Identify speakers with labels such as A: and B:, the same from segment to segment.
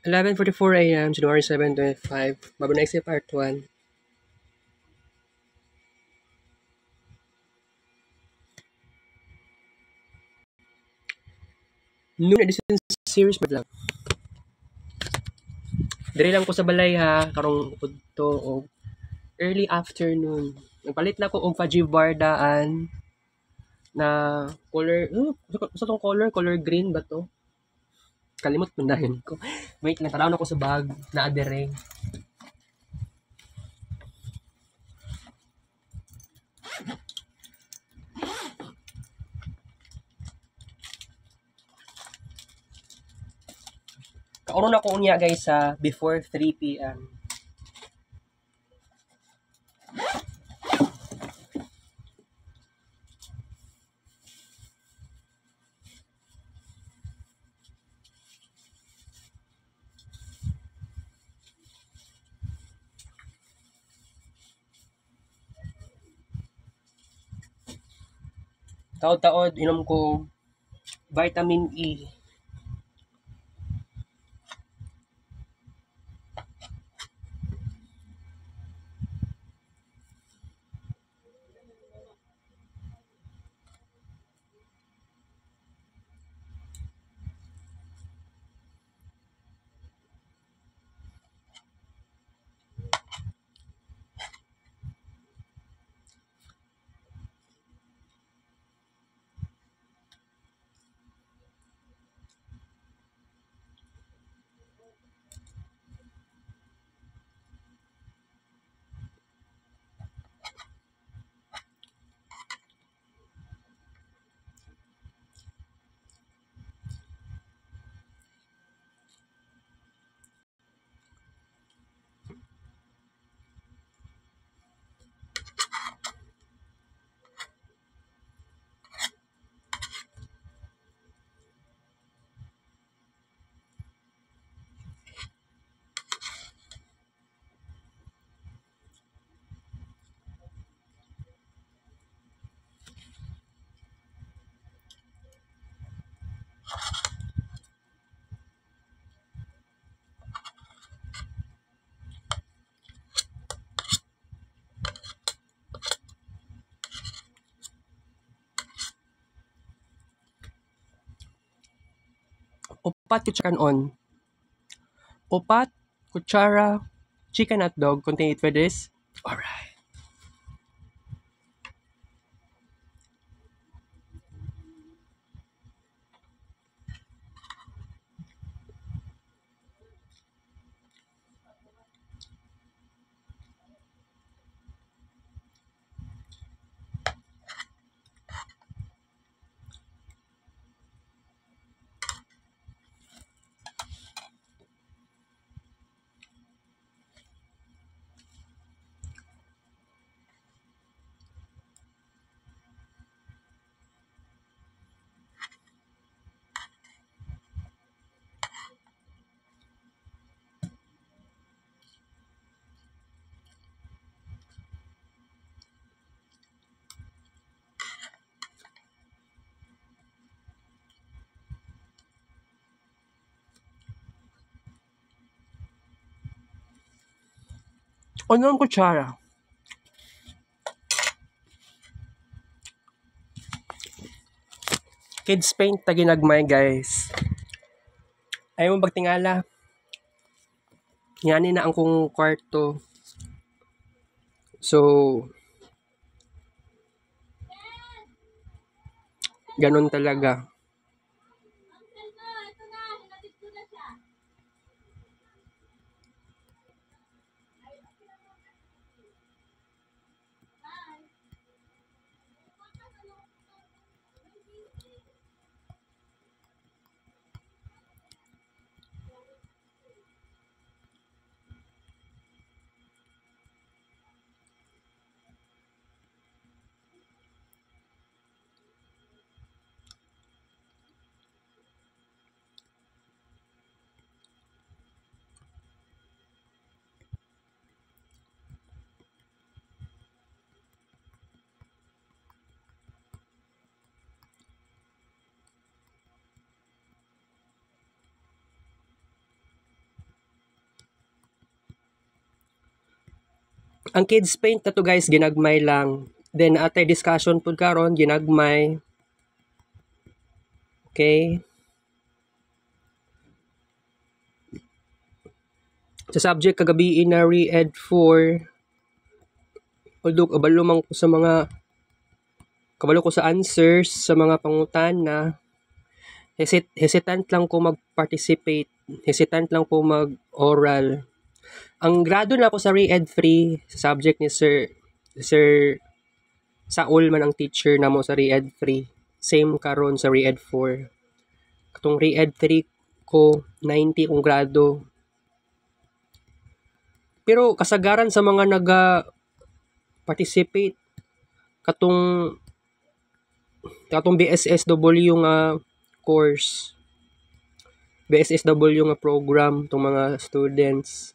A: 11:44 a.m., January 7, 2025. Mabunay Part 1. Noon edition series vlog. Diri lang ko sa balay ha, karong udto o early afternoon. Nagpalit na ko og Fajibardaan na color, sa tong color green ba to? Kalimot man dahil ko. Wait lang, tanaw na ko sa bag na adere. Kauron ako unya guys sa before 3 p.m. Taod-taod inom ko vitamin E. Upat kutsara on. Upat kutsara chicken hotdog contain it with this. Alright. Unang kutsara. Kids paint ta ginagmay guys. Ayaw mo bagtingala. Yan na ang kong kwarto. So, ganun talaga. Ang kids paint na to guys, ginagmay lang. Then atay discussion pud karon, ginagmay. Okay? Sa subject kagabi na re-ed 4, although kabalo ko sa answers sa mga pangutana, hesitant lang ko mag-participate, hesitant lang ko mag-oral. Ang grado na ako sa re-ed 3, sa subject ni Sir Saul man ang teacher namo sa re-ed 3. Same karon sa re-ed 4. Katong re-ed 3 ko 90 kong grado. Pero kasagaran sa mga participate katong BSSW nga course, BSSW nga program tong mga students.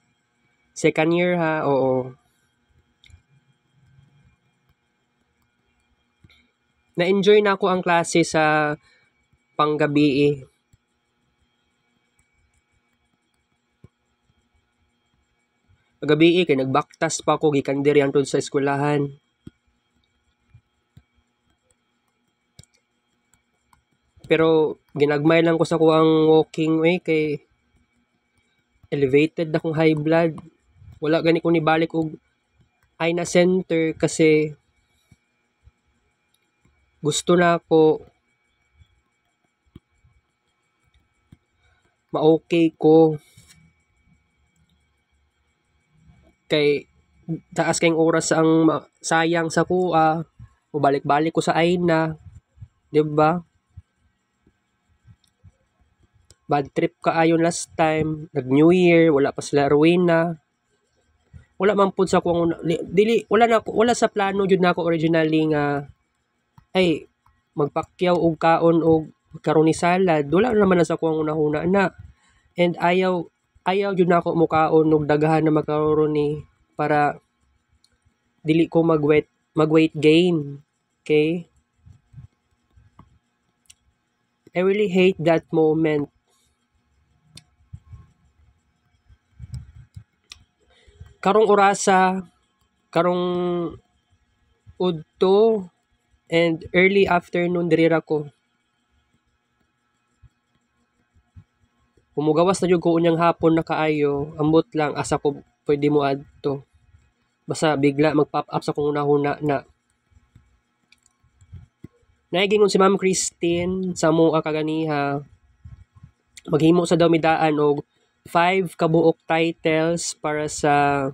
A: Second year ha, oo. Na-enjoy na ako ang klase sa panggabi. Gabi kay nagbaktas pa ako gikan diri antud sa eskwelahan. Pero ginagmay lang ko sa kuang walking way kay elevated na kong high blood. Wala gani ko nibalik og Aina Center kasi gusto na ako ma-okay ko. Kay taas kayong oras ang sayang sa kuha. Mubalik-balik ko sa Aina. 'Di ba? Bad trip kaayon last time. Nag-New Year, wala pa sila Rowena. Wala man pud sa kuang wala sa plano jud nako originally nga ay magpakyaw og kaon og karoni salad. Wala naman na sa kuang una-una na. And ayaw jud nako mukaon og daghan na makaroni para dili ko mag-weight gain. Okay? I really hate that moment. Karong orasa, karong udto and early afternoon diri ra ko. Kumugawas na jud ko unyang hapon na kaayo, ambot lang asa ko pwede mo adto. Basta bigla mag-pop up sa kung una-una na. Naigingon si Ma'am Christine sa mga kaganiha, maghimo sa daw midaan og 5 kabuok titles para sa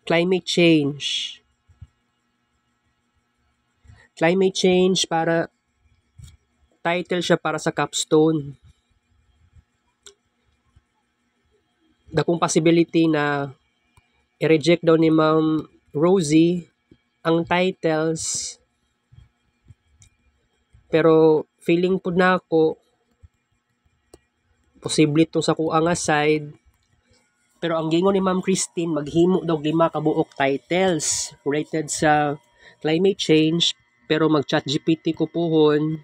A: climate change. Climate change para title siya para sa capstone. Dakong possibility na i-reject daw ni Ma'am Rosie ang titles. Pero feeling po na ako posible itong sa kuang nga side. Pero ang gingon ni Ma'am Christine, maghimo daw 5 kabuok titles related sa climate change, pero mag-chat GPT ko pohon.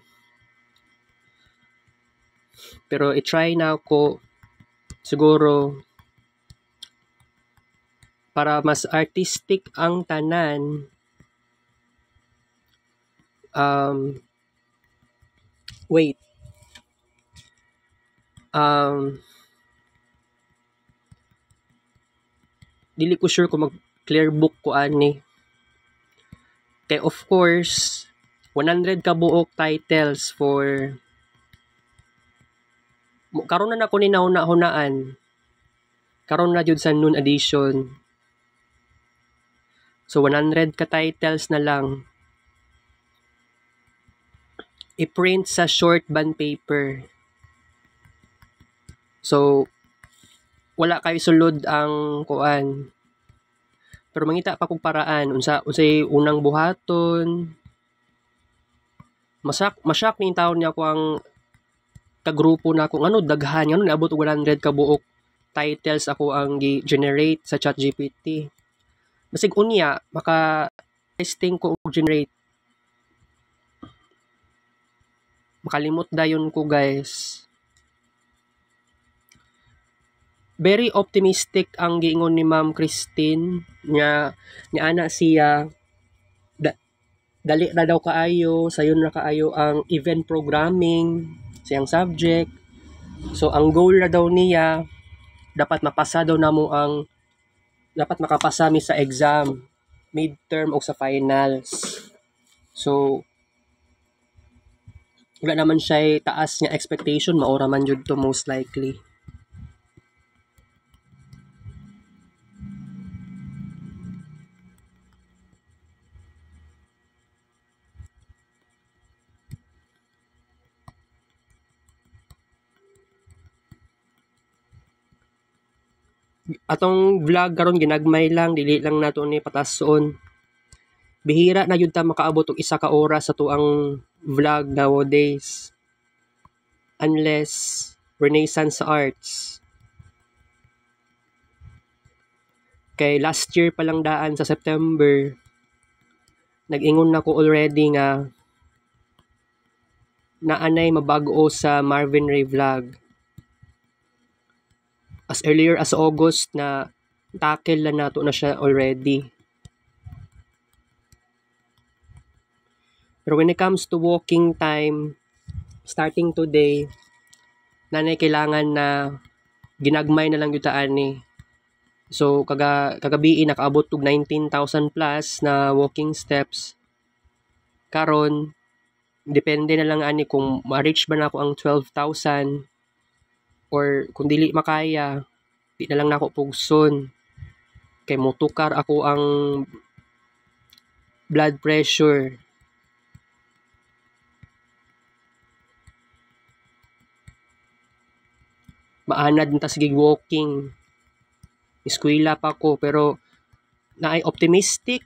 A: Pero i-try na ako siguro para mas artistic ang tanan. Wait. Dili ko sure kung mag-clear book ko ani. Kaya of course, 100 kabuok titles for karon na nako ni nauna-hunaan. Karon na jud sa noon edition. So 100 ka titles na lang. I-print sa short band paper. So wala kay sulod ang kuan. Pero mangita pa kog paraan unsay unang buhaton. Masyak ning taon niya ko ang kagrupo na ako ano daghan ngano naabot og 100 ka buok titles ako ang gi-generate sa ChatGPT. Basig unya maka testing ko og generate. Makalimot dayon ko guys. very optimistic ang giingon ni Ma'am Christine nya ana siya dali na daw kaayo, sayon na kaayo ang event programming siyang subject. So ang goal na daw niya dapat mapasa daw namo ang dapat makapasa mi sa exam, midterm o sa finals. So wala naman siya taas nga expectation, maura man jud to most likely. Atong vlog karon ginagmay lang, dili lang nato ni patason. Bihira na yun ta makaabot og 1 ka oras sa tuang vlog nowadays. Unless Renaissance Arts. Kay last year pa lang daan sa September, nag-ingon na ko already nga naanay mabag-o sa Marvin Ray vlog. As earlier as August na tackle na nato na siya already. Pero when it comes to walking time, starting today, nanay kailangan na ginagmay na lang yung ani. So, kagabi nakaabot og 19,000 plus na walking steps. Karon, depende na lang ani kung ma-reach ba na ako ang 12,000 or kung dili makaya, di na lang nako pugson. Kay motukar ako ang blood pressure. Maanad na sige walking. Eskwela pa ko pero naay optimistic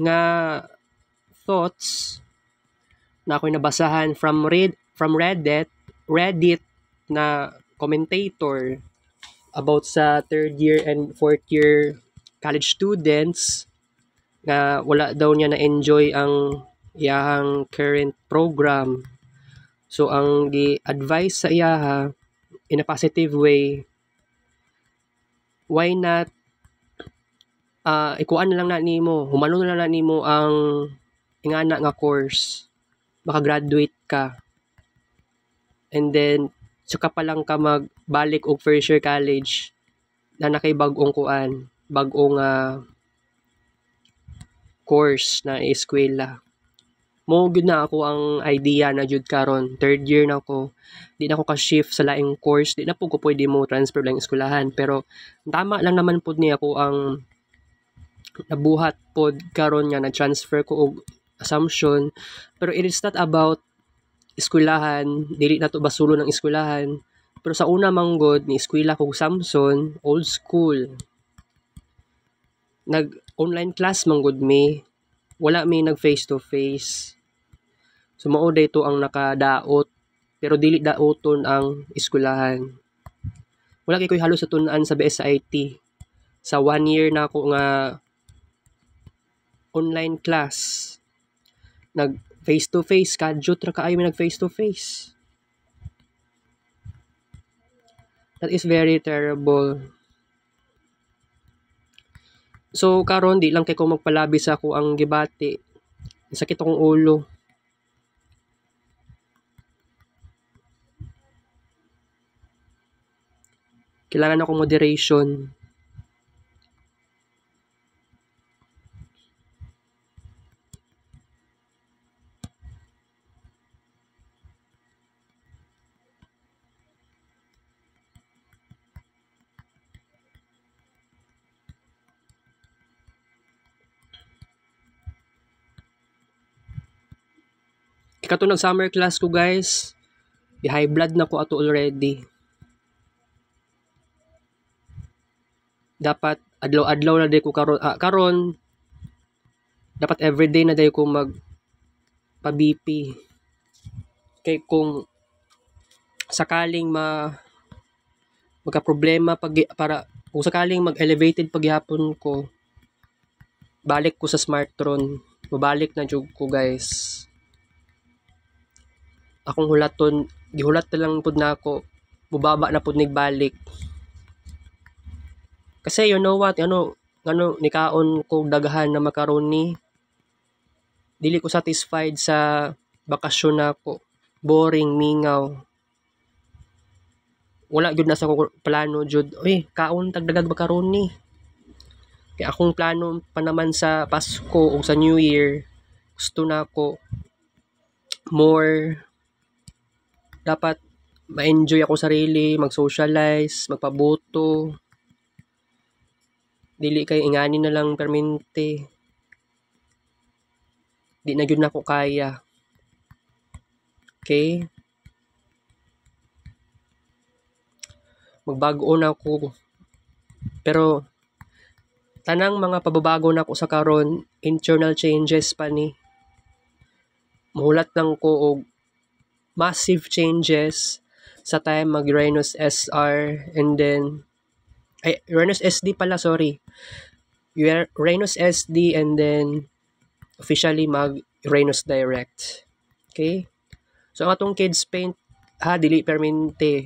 A: nga thoughts na ako'y nabasahan from Reddit na commentator about sa third year and fourth year college students na wala daw niya na-enjoy ang iyahang current program. So ang gi-advise sa iyaha in a positive way, why not ikuan na lang na nimo, humano na lang nimo ang ingana nga course, maka-graduate ka, and then saka pa lang ka magbalik og first year college na nakay bag-ong bagong course na eskwela. Mo gyud na ako ang idea na jud karon, third year na ako, di na ako ka-shift sa laing course, di na po ko pwede mo transfer lang eskwelahan, pero tama lang naman pod ni ako ang nabuhat pod karon nga na-transfer ko og assumption. Pero it is not about eskwelahan, dili na to basulo ng eskwelahan. Pero sa una manggod ni eskwela ko Samson, old school. Nag-online class manggod mi, wala mi nag face to face. So mao dayto ang nakadaot, pero dili daoton ang eskwelahan. Wala kay koy halos sa tun-an sa BSIT. Sa 1 year na ako nga online class, nag face to face, kadyot ra kaayo mi nag face to face. That is very terrible. So karon di lang kay ko magpalabi sa ako ang gibati. Sakit akong ulo. Kailangan ako moderation. Kato nag summer class ko guys, di high blood na ko ato already. Dapat adlaw-adlaw na day ko karon dapat everyday na day ko mag pa BP. Kay kung sakaling magka problema para kung sakaling mag-elevated paghapon ko, balik ko sa Smartron, mabalik na jud ko guys. Akong hulaton, gihulat na lang pud na ako, mubaba na pud nigbalik. Kasi you know what, nikaon ko daghan na macaroni. Dili ko satisfied sa bakasyon nako. Boring, mingaw. Wala gyud na sa ko plano jud. Uy, kaon tag dagag macaroni. Kaya akong plano pa naman sa Pasko o sa New Year, gusto na ako more dapat ma-enjoy ako sarili, mag-socialize, magpaboto. Dili kay ingani na lang permente. Di na gyud nako kaya. Okay? Magbago na ako. Pero tanang mga pababago na ako sa karon, internal changes pa ni. Muhulat lang ko og massive changes sa time mag Rhinos SR and then Rhinos SD pala, sorry. Rhinos SD and then officially mag Rhinos Direct. Okay? So ang atong kids paint dili permente.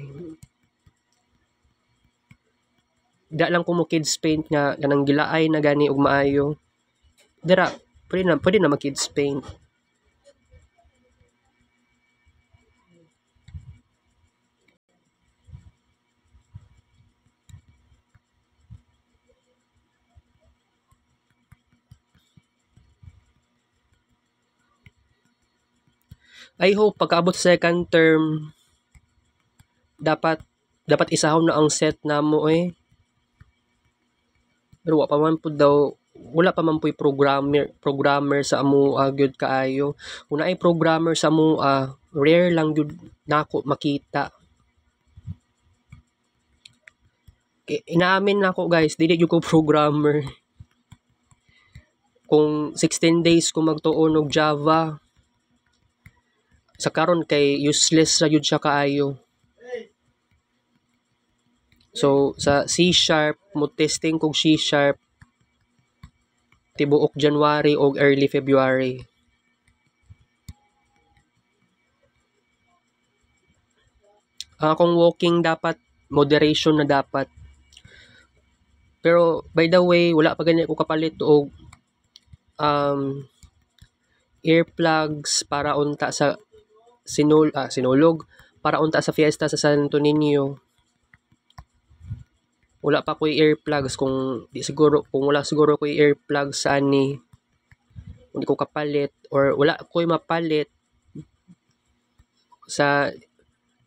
A: Da lang ko mo kids paint nga kanang gilaay na gani og maayo. Dira, pwede na mag kids paint. I hope pagkaabot sa second term dapat isahon na ang set namo Pero wala pa man po'y programmer sa amo gyud kaayo. Kung naay programmer sa amo rare lang gyud nako makita. Inaamin nako guys, dili gyud ko programmer. Kung 16 days ko magtuon og Java, sa karon kay useless ra gyud siya kaayo. So sa C# mo testing kog C# tibuok January o early February. Ang akong walking dapat moderation na dapat. Pero by the way, wala pa ganyan ko kapalit og earplugs para unta sa sinulog para unta sa fiesta sa Santo Niño. Wala pa ko'y earplugs kung wala siguro ko'y earplugs sa ani. Hindi ko kapalit or wala ko'y mapalit sa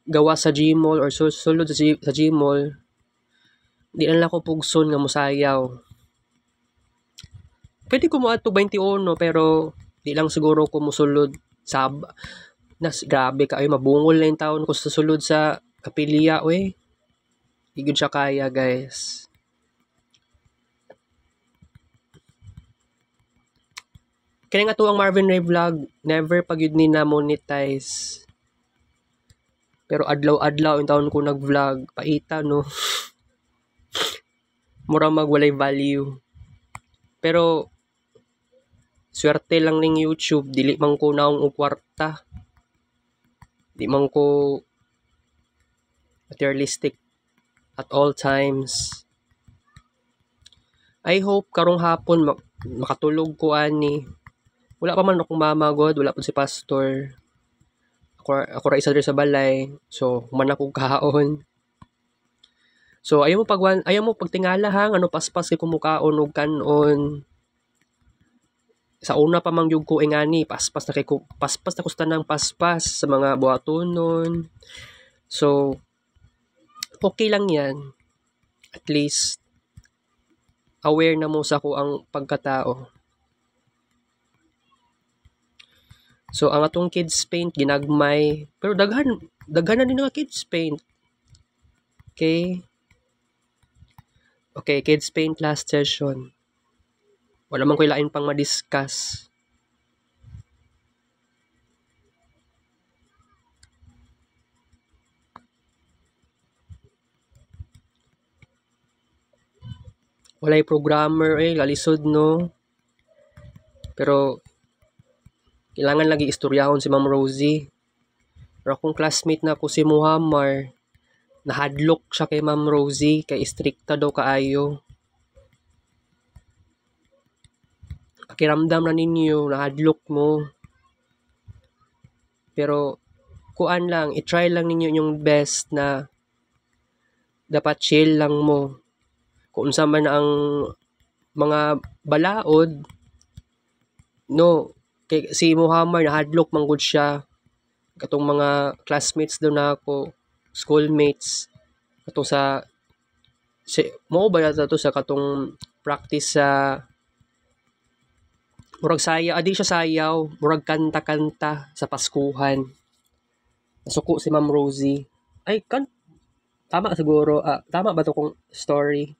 A: gawa sa Gmall or sulod sa Gmall. Di na lang ko pugson nga mosayaw. Pwede ko mo ato 21 pero di lang siguro ko mosulod grabe ka mabungol na yung taon ko sa sulod sa Kapilya Igud siya kaya, guys. Kaya nga to ang Marvin Ray vlog, never pag yun ni na monetize. Pero adlaw-adlaw yung taon ko nag-vlog, paita no. Mura magwalay value. Pero swerte lang ning YouTube, dili man ko naong og kwarta. Di man ko materialistic at all times. I hope karong hapon makatulog ko ani. Wala pa man akong mamagod, wala pa si pastor. Ako ra isa diri sa balay. So, man ako kaon. So, ayaw mo pagtingala hang paspas kay kumukaon og kanon. Sa una pa man gyud ko ingani, paspas na ko sa tanang paspas sa mga buhatonon. So, okay lang yan. At least, aware na mo sa ko ang pagkatao. So, ang atong kids paint, ginagmay. Pero daghan na din nga kids paint. Okay? Okay, kids paint last session. Wala man ko ilain pang ma-discuss. Walay programmer lalisod no. Pero kailangan lagi istoryahon si Ma'am Rosie. Pero akong classmate na ko si Muhammad, nahadlok siya kay Ma'am Rosie kay stricta daw kaayo. pakiramdam na ninyo nahadlok mo. Pero kuan lang, i-try lang ninyo yung best na dapat chill lang mo. Kung unsa man ang mga balaod, no, kay si Muhammad nahadlok man gud siya. Katong mga classmates daw na ako, schoolmates, katong mo ba na to sa katong practice sa murag sayaw, adi siya sayaw, murag kanta-kanta sa Paskuhan. Nasuko si Ma'am Rosie. Ay, tama siguro. Tama ba to kung story?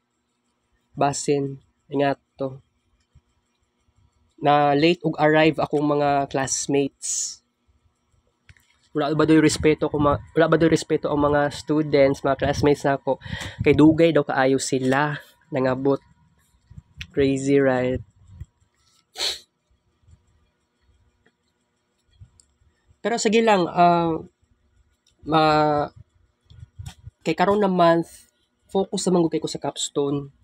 A: Basin. Ingat to. Na late ug arrive akong mga classmates. Wala ba do'y respeto ang mga students, mga classmates na ako. Kay dugay daw kaayo sila. Nangabot. Crazy, right? Pero sige lang, kay karon na month, focus naman ko kay ko sa capstone.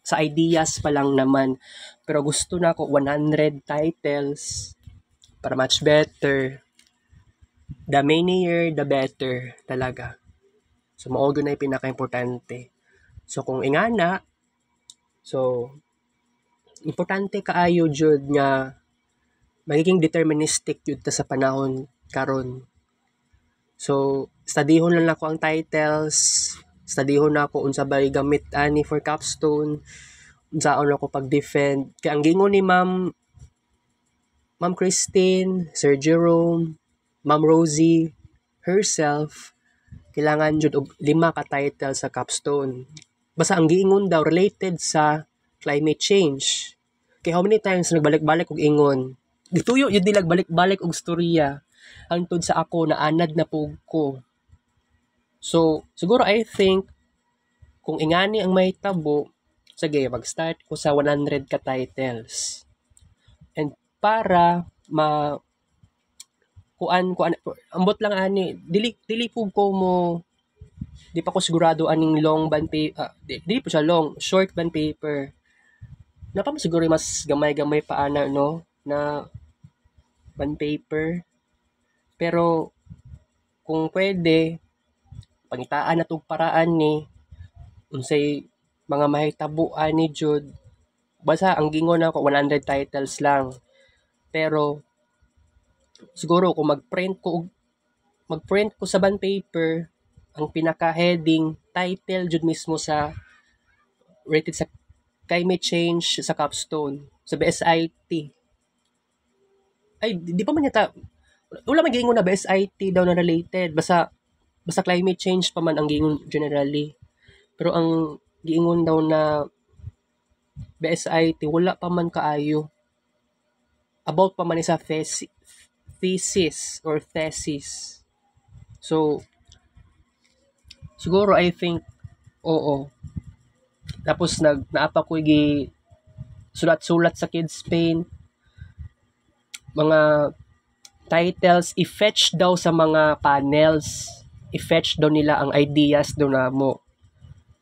A: Sa ideas pa lang naman. Pero gusto na ako 100 titles para much better. The many the better talaga. So, maogo na yung pinaka-importante. So, kung ingana, so, importante kaayo jud nga magiging deterministic jud ta sa panahon karon. So, studyhon lang ako ang titles, studyhon na ako unsa bay gamit ani for capstone, unsaon ako pag-defend. Kaya ang gingon ni Ma'am Christine, Sir Jerome, Ma'am Rosie, herself, kailangan jud og 5 ka title sa capstone. Basta ang giingon daw related sa climate change. Kay how many times nagbalik-balik og ingon. Gituyo yun nilag balik-balik og storya hangtod sa ako na anad na pug ko. So, siguro I think kung ingani ang may tabo, sige, mag-start ko sa 100 ka titles. And para kuan ambot lang ani dili pug ko mo di pa ko sigurado aning long band paper dili po siya long short band paper na pa siguro mas gamay pa ana no na band paper pero kung pwede pangitaan na tog paraan ni unsay mga mahitabuan ni jud basta ang gingon ako 100 titles lang pero siguro kung mag-print ko sa band paper ang pinaka-heading title jud mismo sa rated sa climate change sa capstone sa BSIT. Ay di pa man yata wala man gingon na BSIT daw na related basta climate change pa man ang gingon generally. Pero ang giingon daw na BSIT wala pa man kaayo. About pa man sa thesis or thesis. So, siguro I think, oo. Tapos naapa ko sulat-sulat sa Kids Paint. Mga titles, i-fetch daw sa mga panels. I-fetch daw nila ang ideas daw na mo.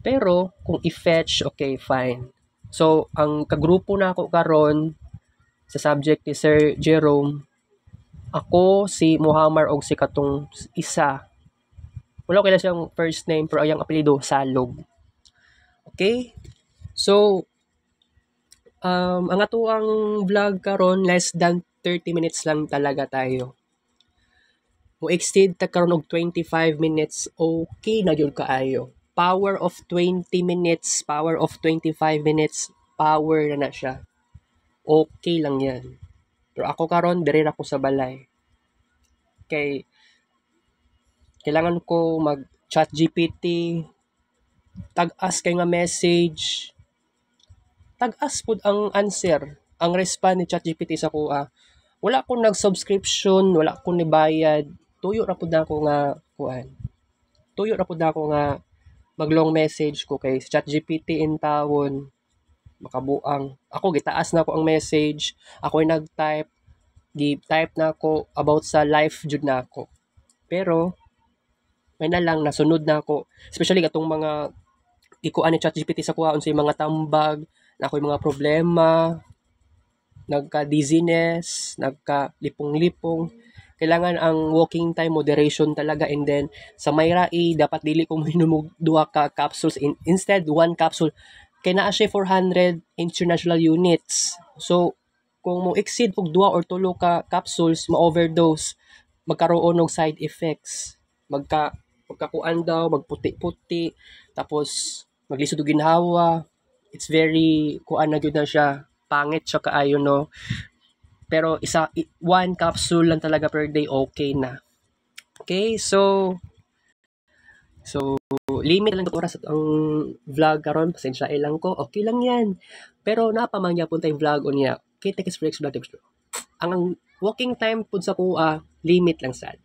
A: Pero, kung i-fetch, okay, fine. So, ang kagrupo na ako karon sa subject ni Sir Jerome, ako, si Muhammad o si katong isa. Wala ko kailan siyang first name pero ayang apelido, Salog. Okay? So, ang atuang vlog karon less than 30 minutes lang talaga tayo. Mo exceed ta karon og 25 minutes, okay na gyud kaayo. Power of 20 minutes, power of 25 minutes, power na siya. Okay lang yan. Pero ako karon dire ako sa balay. Kailangan ko mag chat GPT, tag-as kay nga message, tag-as pud ang answer, ang respond ni chat GPT sa kuha. Wala ko nag-subscription, wala ko ni bayad. Tuyo ra pud ako nga kuan. Tuyo ra pud ako nga mag-long message ko kay chat GPT in tawon makabuang. Ako gitaas na ako ang message, ako ay nag-type, gi-type na ako about sa life jud na ako. Pero may na lang nasunod na ako, especially katong mga ikuan ni ChatGPT sa kuha unsay mga tambag, na ako'y mga problema. nagka-dizziness, nagka-lipong-lipong. Kailangan ang walking time moderation talaga, and then sa may rai dapat dili ko minom og duha ka capsules, instead one capsule kay naa siya 400 international units. So kung mo exceed og duha or tulo ka capsules, ma-overdose, magkaroon og side effects. Magkakuan daw, magputi-puti, tapos maglisod og ginhawa. It's very kuan na gyud na siya, pangit siya kaayo, no. Pero one capsule lang talaga per day, okay na. Okay, so limit lang oras at ang vlog karon, pasensya lang ko, okay lang yan. Pero napamangya po tayong vlog unya. Okay, take us for next vlog. Ang walking time pud sa kuha, limit lang sad.